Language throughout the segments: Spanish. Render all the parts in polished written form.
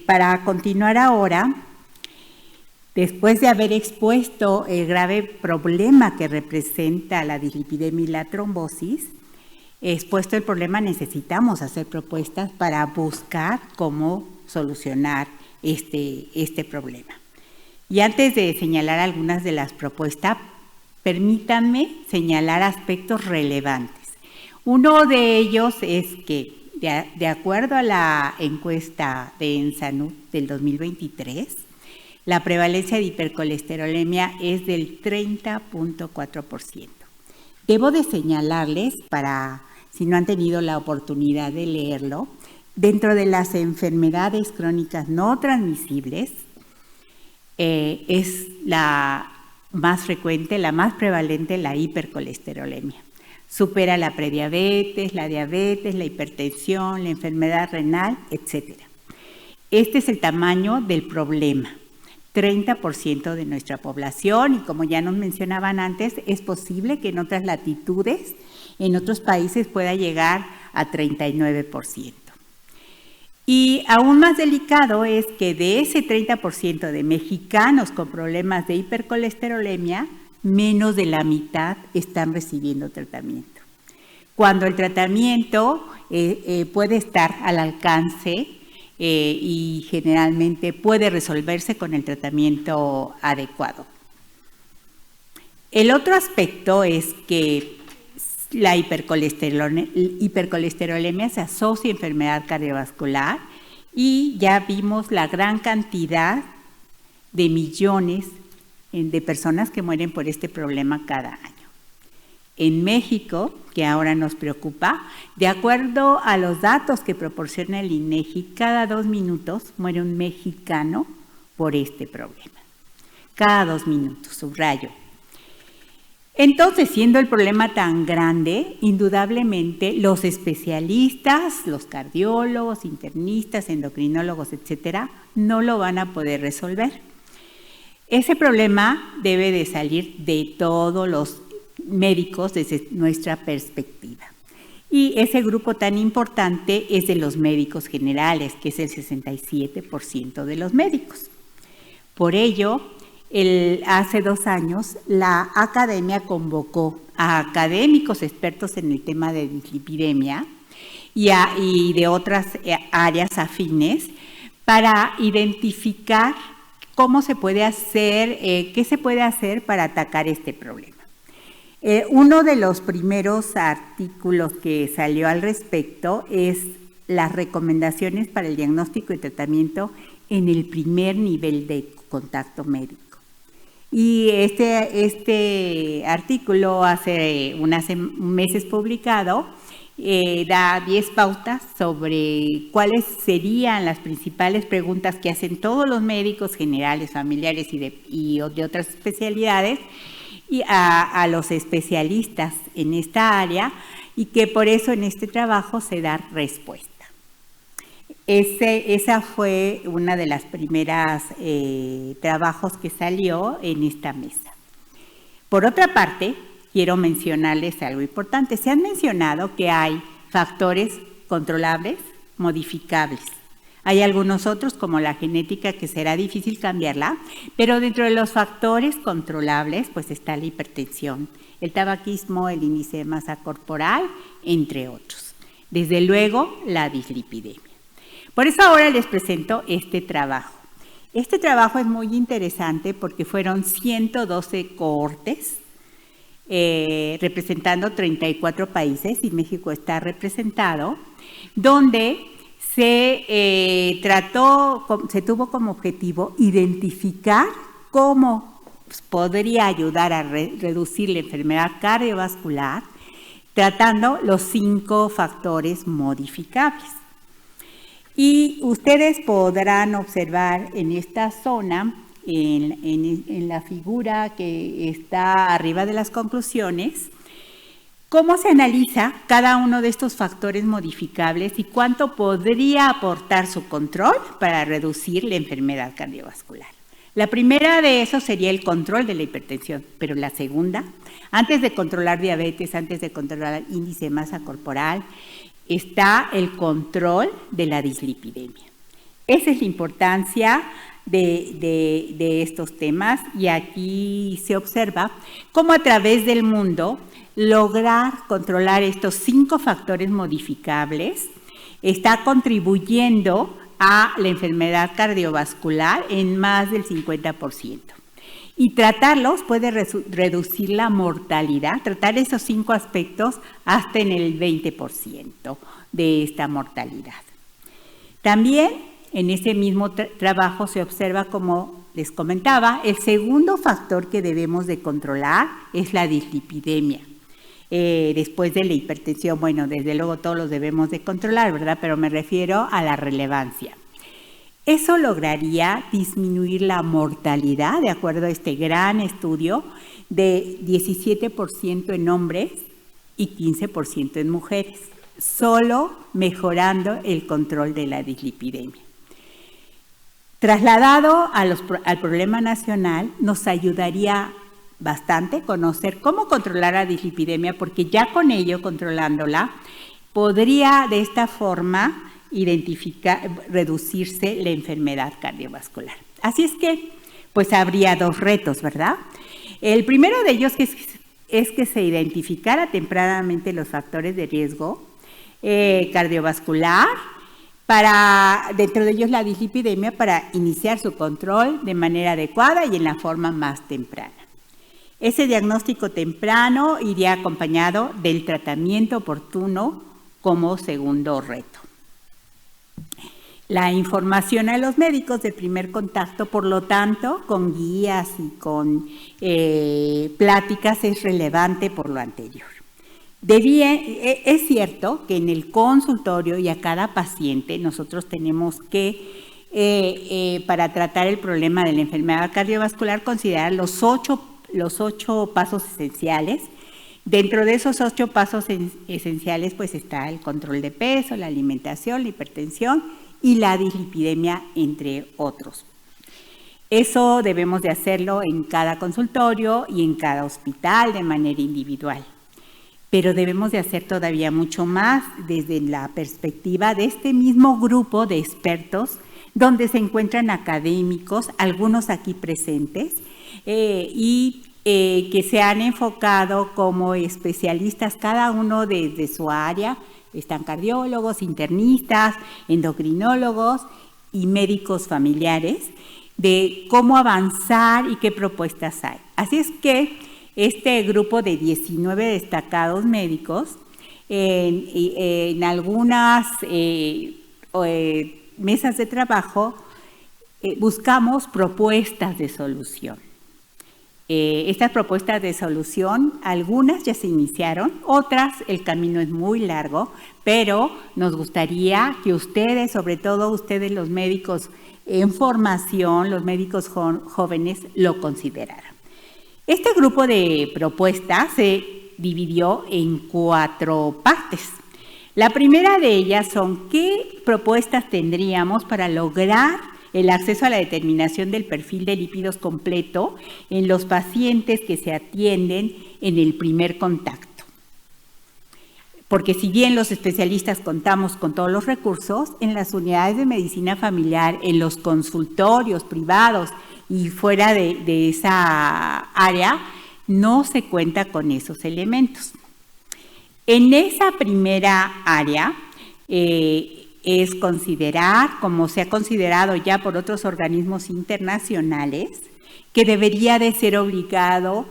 Para continuar ahora, después de haber expuesto el grave problema que representa la dislipidemia y la trombosis, expuesto el problema, necesitamos hacer propuestas para buscar cómo solucionar este problema. Y antes de señalar algunas de las propuestas, permítanme señalar aspectos relevantes. Uno de ellos es que, de acuerdo a la encuesta de ENSANUD del 2023, la prevalencia de hipercolesterolemia es del 30.4%. Debo de señalarles, para si no han tenido la oportunidad de leerlo, dentro de las enfermedades crónicas no transmisibles, es la más frecuente, la más prevalente, la hipercolesterolemia. Supera la prediabetes, la diabetes, la hipertensión, la enfermedad renal, etc. Este es el tamaño del problema. 30% de nuestra población, y como ya nos mencionaban antes, es posible que en otras latitudes, en otros países, pueda llegar a 39%. Y aún más delicado es que de ese 30% de mexicanos con problemas de hipercolesterolemia, menos de la mitad están recibiendo tratamiento. Cuando el tratamiento puede estar al alcance y generalmente puede resolverse con el tratamiento adecuado. El otro aspecto es que la hipercolesterolemia se asocia a enfermedad cardiovascular y ya vimos la gran cantidad de millones de personas que mueren por este problema cada año. En México, que ahora nos preocupa, de acuerdo a los datos que proporciona el INEGI, cada 2 minutos muere un mexicano por este problema. Cada 2 minutos, subrayo. Entonces, siendo el problema tan grande, indudablemente los especialistas, los cardiólogos, internistas, endocrinólogos, etcétera, no lo van a poder resolver. Ese problema debe de salir de todos los médicos desde nuestra perspectiva. Y ese grupo tan importante es de los médicos generales, que es el 67% de los médicos. Por ello, hace 2 años, la academia convocó a académicos expertos en el tema de dislipidemia y de otras áreas afines para identificar cómo se puede hacer, qué se puede hacer para atacar este problema. Uno de los primeros artículos que salió al respecto es las recomendaciones para el diagnóstico y tratamiento en el primer nivel de contacto médico. Y este artículo hace unos meses publicado da 10 pautas sobre cuáles serían las principales preguntas que hacen todos los médicos generales, familiares y de otras especialidades y a los especialistas en esta área, y que por eso en este trabajo se da respuesta. Esa fue una de las primeras trabajos que salió en esta mesa. Por otra parte, quiero mencionarles algo importante. Se han mencionado que hay factores controlables, modificables. Hay algunos otros, como la genética, que será difícil cambiarla, pero dentro de los factores controlables, pues está la hipertensión, el tabaquismo, el índice de masa corporal, entre otros. Desde luego, la dislipidemia. Por eso ahora les presento este trabajo. Este trabajo es muy interesante porque fueron 112 cohortes representando 34 países, y México está representado, donde se tuvo como objetivo identificar cómo podría ayudar a reducir la enfermedad cardiovascular tratando los 5 factores modificables. Y ustedes podrán observar en esta zona, en la figura que está arriba de las conclusiones, cómo se analiza cada uno de estos factores modificables y cuánto podría aportar su control para reducir la enfermedad cardiovascular. La primera de esos sería el control de la hipertensión, pero la segunda, antes de controlar diabetes, antes de controlar el índice de masa corporal, está el control de la dislipidemia. Esa es la importancia de estos temas, y aquí se observa cómo a través del mundo lograr controlar estos 5 factores modificables está contribuyendo a la enfermedad cardiovascular en más del 50%. Y tratarlos puede reducir la mortalidad, tratar esos 5 aspectos hasta en el 20% de esta mortalidad. También en ese mismo trabajo se observa, como les comentaba, el segundo factor que debemos de controlar es la dislipidemia. Después de la hipertensión, bueno, desde luego todos los debemos de controlar, ¿verdad? Pero me refiero a la relevancia. Eso lograría disminuir la mortalidad, de acuerdo a este gran estudio, de 17% en hombres y 15% en mujeres, solo mejorando el control de la dislipidemia. Trasladado al problema nacional, nos ayudaría bastante conocer cómo controlar la dislipidemia, porque ya con ello, controlándola, podría de esta forma reducirse la enfermedad cardiovascular. Así es que, pues habría 2 retos, ¿verdad? El primero de ellos es que se identificara tempranamente los factores de riesgo cardiovascular, dentro de ellos la dislipidemia, para iniciar su control de manera adecuada y en la forma más temprana. Ese diagnóstico temprano iría acompañado del tratamiento oportuno como segundo reto. La información a los médicos de primer contacto, por lo tanto, con guías y con pláticas, es relevante por lo anterior. Es cierto que en el consultorio y a cada paciente nosotros tenemos que, para tratar el problema de la enfermedad cardiovascular, considerar los 8 pasos esenciales. Dentro de esos 8 pasos esenciales, pues está el control de peso, la alimentación, la hipertensión y la dislipidemia, entre otros. Eso debemos de hacerlo en cada consultorio y en cada hospital de manera individual. Pero debemos de hacer todavía mucho más desde la perspectiva de este mismo grupo de expertos, donde se encuentran académicos, algunos aquí presentes, que se han enfocado como especialistas, cada uno desde su área. Están cardiólogos, internistas, endocrinólogos y médicos familiares, de cómo avanzar y qué propuestas hay. Así es que este grupo de 19 destacados médicos, en algunas mesas de trabajo, buscamos propuestas de solución. Estas propuestas de solución, algunas ya se iniciaron, otras el camino es muy largo, pero nos gustaría que ustedes, sobre todo ustedes los médicos en formación, los médicos jóvenes, lo consideraran. Este grupo de propuestas se dividió en 4 partes. La primera de ellas son qué propuestas tendríamos para lograr el acceso a la determinación del perfil de lípidos completo en los pacientes que se atienden en el primer contacto. Porque si bien los especialistas contamos con todos los recursos, en las unidades de medicina familiar, en los consultorios privados y fuera de esa área, no se cuenta con esos elementos. En esa primera área, es considerar, como se ha considerado ya por otros organismos internacionales, que debería de ser obligado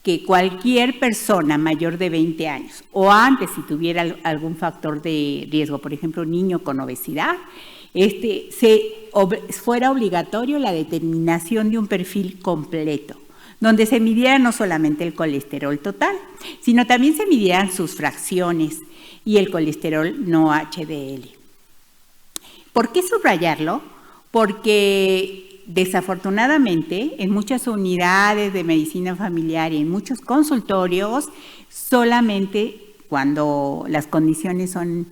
que cualquier persona mayor de 20 años o antes, si tuviera algún factor de riesgo, por ejemplo, un niño con obesidad, fuera obligatorio la determinación de un perfil completo, donde se midiera no solamente el colesterol total, sino también se midieran sus fracciones y el colesterol no HDL. ¿Por qué subrayarlo? Porque desafortunadamente en muchas unidades de medicina familiar y en muchos consultorios, solamente cuando las condiciones son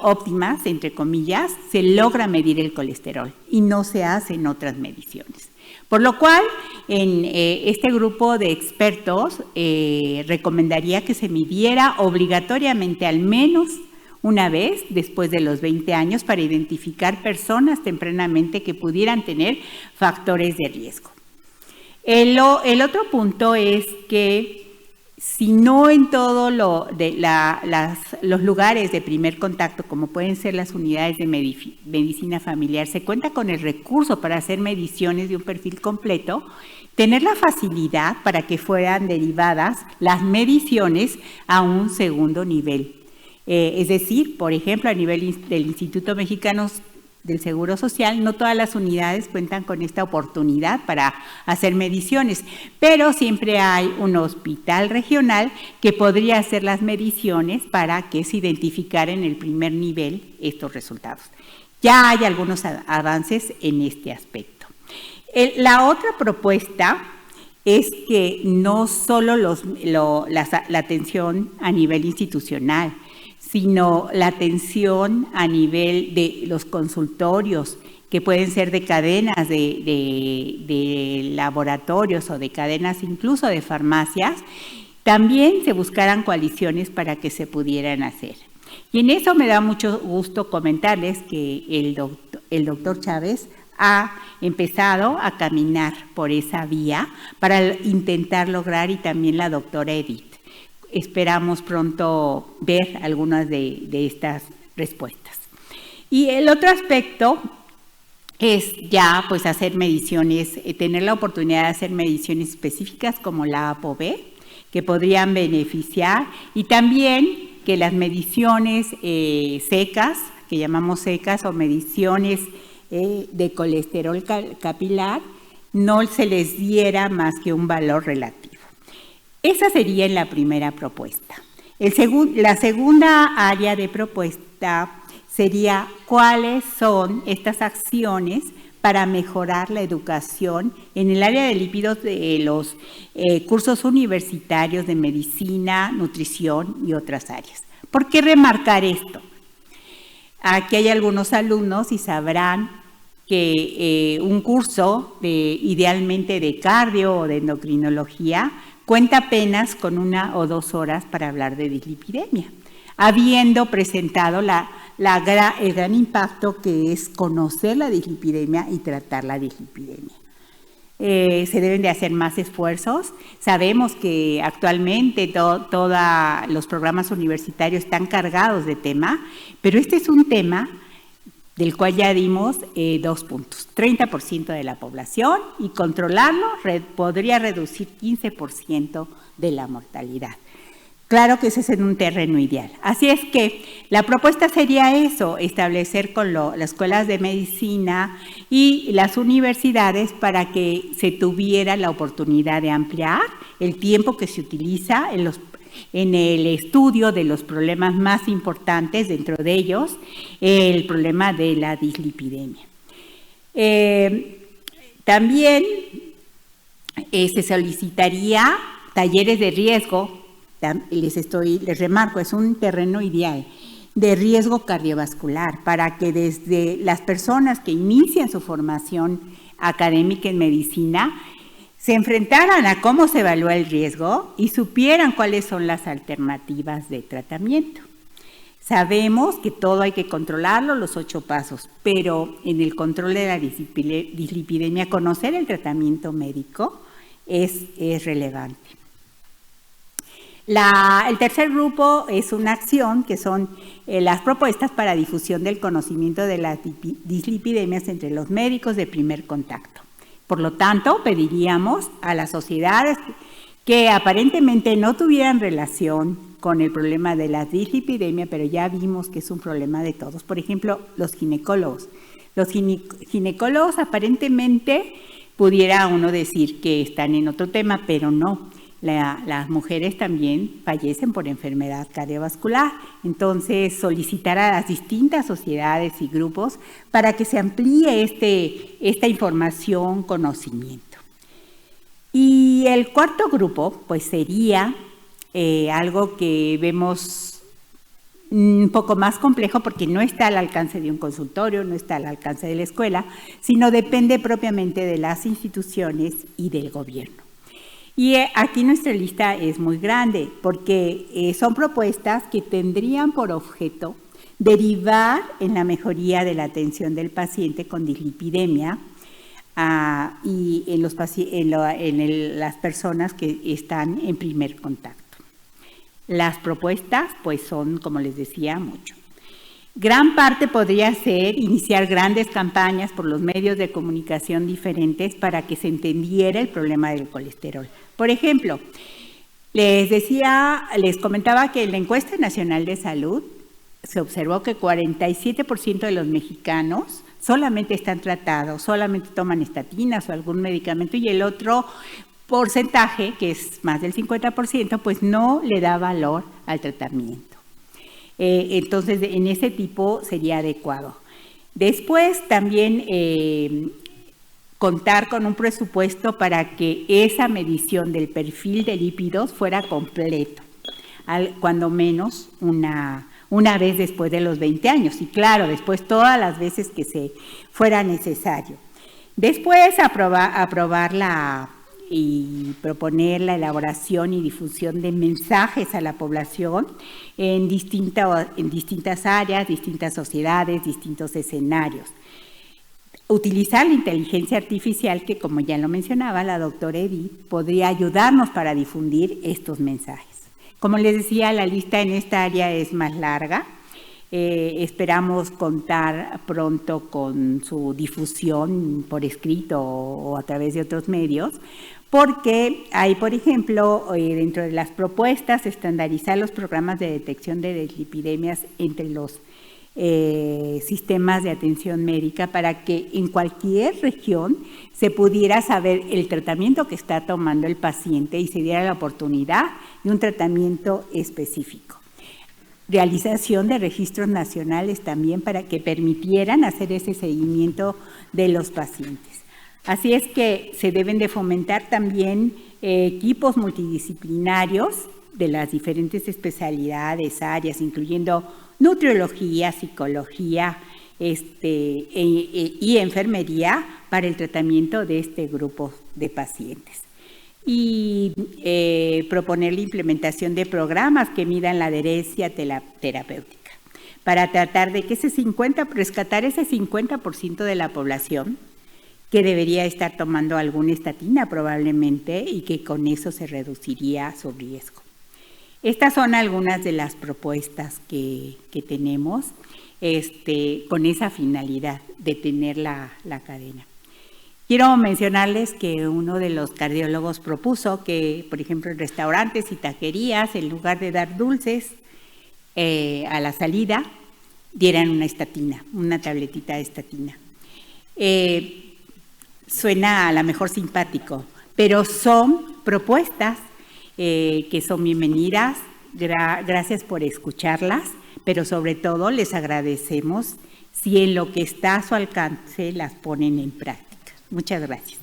óptimas, entre comillas, se logra medir el colesterol y no se hacen otras mediciones. Por lo cual, en este grupo de expertos recomendaría que se midiera obligatoriamente al menos una vez después de los 20 años para identificar personas tempranamente que pudieran tener factores de riesgo. El otro punto es que si no en todos los lugares de primer contacto, como pueden ser las unidades de medicina familiar, se cuenta con el recurso para hacer mediciones de un perfil completo, tener la facilidad para que fueran derivadas las mediciones a un segundo nivel. Es decir, por ejemplo, a nivel del Instituto Mexicano del Seguro Social, no todas las unidades cuentan con esta oportunidad para hacer mediciones, pero siempre hay un hospital regional que podría hacer las mediciones para que se identificara en el primer nivel estos resultados. Ya hay algunos avances en este aspecto. La otra propuesta es que no solo la atención a nivel institucional, sino la atención a nivel de los consultorios, que pueden ser de cadenas de laboratorios o de cadenas incluso de farmacias, también se buscaran coaliciones para que se pudieran hacer. Y en eso me da mucho gusto comentarles que el doctor Chávez ha empezado a caminar por esa vía para intentar lograr, y también la doctora Edith. Esperamos pronto ver algunas de estas respuestas. Y el otro aspecto es ya pues hacer mediciones, tener la oportunidad de hacer mediciones específicas como la ApoB, que podrían beneficiar, y también que las mediciones secas, que llamamos secas, o mediciones de colesterol capilar, no se les diera más que un valor relativo. Esa sería la primera propuesta. La segunda área de propuesta sería cuáles son estas acciones para mejorar la educación en el área de lípidos de los cursos universitarios de medicina, nutrición y otras áreas. ¿Por qué remarcar esto? Aquí hay algunos alumnos y sabrán que un curso idealmente de cardio o de endocrinología cuenta apenas con 1 o 2 horas para hablar de dislipidemia, habiendo presentado el gran impacto que es conocer la dislipidemia y tratar la dislipidemia. Se deben de hacer más esfuerzos. Sabemos que actualmente todos los programas universitarios están cargados de tema, pero este es un tema del cual ya dimos 2 puntos. 30% de la población, y controlarlo podría reducir 15% de la mortalidad. Claro que ese es en un terreno ideal. Así es que la propuesta sería eso, establecer con las escuelas de medicina y las universidades para que se tuviera la oportunidad de ampliar el tiempo que se utiliza en el estudio de los problemas más importantes, dentro de ellos el problema de la dislipidemia. También se solicitaría talleres de riesgo, les remarco, es un terreno ideal, de riesgo cardiovascular, para que desde las personas que inician su formación académica en medicina se enfrentaran a cómo se evalúa el riesgo y supieran cuáles son las alternativas de tratamiento. Sabemos que todo hay que controlarlo, los 8 pasos, pero en el control de la dislipidemia, conocer el médico es relevante. El tercer grupo es una acción, que son las propuestas para difusión del conocimiento de las dislipidemias entre los médicos de primer contacto. Por lo tanto, pediríamos a las sociedades que aparentemente no tuvieran relación con el problema de la dislipidemia, pero ya vimos que es un problema de todos. Por ejemplo, los ginecólogos. Los ginecólogos aparentemente pudiera uno decir que están en otro tema, pero no. Las mujeres también fallecen por enfermedad cardiovascular. Entonces, solicitar a las distintas sociedades y grupos para que se amplíe esta información, conocimiento. Y el cuarto grupo, pues sería algo que vemos un poco más complejo, porque no está al alcance de un consultorio, no está al alcance de la escuela, sino depende propiamente de las instituciones y del gobierno. Y aquí nuestra lista es muy grande, porque son propuestas que tendrían por objeto derivar en la mejoría de la atención del paciente con dislipidemia y en las personas que están en primer contacto. Las propuestas, pues son, como les decía, mucho. Gran parte podría ser iniciar grandes campañas por los medios de comunicación diferentes para que se entendiera el problema del colesterol. Por ejemplo, les comentaba que en la encuesta nacional de salud se observó que 47% de los mexicanos solamente están tratados, solamente toman estatinas o algún medicamento, y el otro porcentaje, que es más del 50%, pues no le da valor al tratamiento. Entonces, en ese tipo sería adecuado. Después, también contar con un presupuesto para que esa medición del perfil de lípidos fuera completo, cuando menos una vez después de los 20 años. Y claro, después todas las veces que se fuera necesario. Después, aprobar y proponer la elaboración y difusión de mensajes a la población en distintas áreas, distintas sociedades, distintos escenarios. Utilizar la inteligencia artificial, que como ya lo mencionaba la doctora Edith, podría ayudarnos para difundir estos mensajes. Como les decía, la lista en esta área es más larga. Esperamos contar pronto con su difusión por escrito o a través de otros medios, porque hay, por ejemplo, dentro de las propuestas, estandarizar los programas de detección de dislipidemias entre los sistemas de atención médica para que en cualquier región se pudiera saber el tratamiento que está tomando el paciente y se diera la oportunidad de un tratamiento específico. Realización de registros nacionales también para que permitieran hacer ese seguimiento de los pacientes. Así es que se deben de fomentar también equipos multidisciplinarios de las diferentes especialidades, áreas, incluyendo nutriología, psicología y enfermería para el tratamiento de este grupo de pacientes. Y proponer la implementación de programas que midan la adherencia terapéutica para tratar de que rescatar ese 50% de la población que debería estar tomando alguna estatina probablemente y que con eso se reduciría su riesgo. Estas son algunas de las propuestas que tenemos con esa finalidad de tener la cadena. Quiero mencionarles que uno de los cardiólogos propuso que, por ejemplo, en restaurantes y taquerías, en lugar de dar dulces a la salida, dieran una estatina, una tabletita de estatina. Suena a lo mejor simpático, pero son propuestas que son bienvenidas. Gracias por escucharlas, pero sobre todo les agradecemos si en lo que está a su alcance las ponen en práctica. Muchas gracias.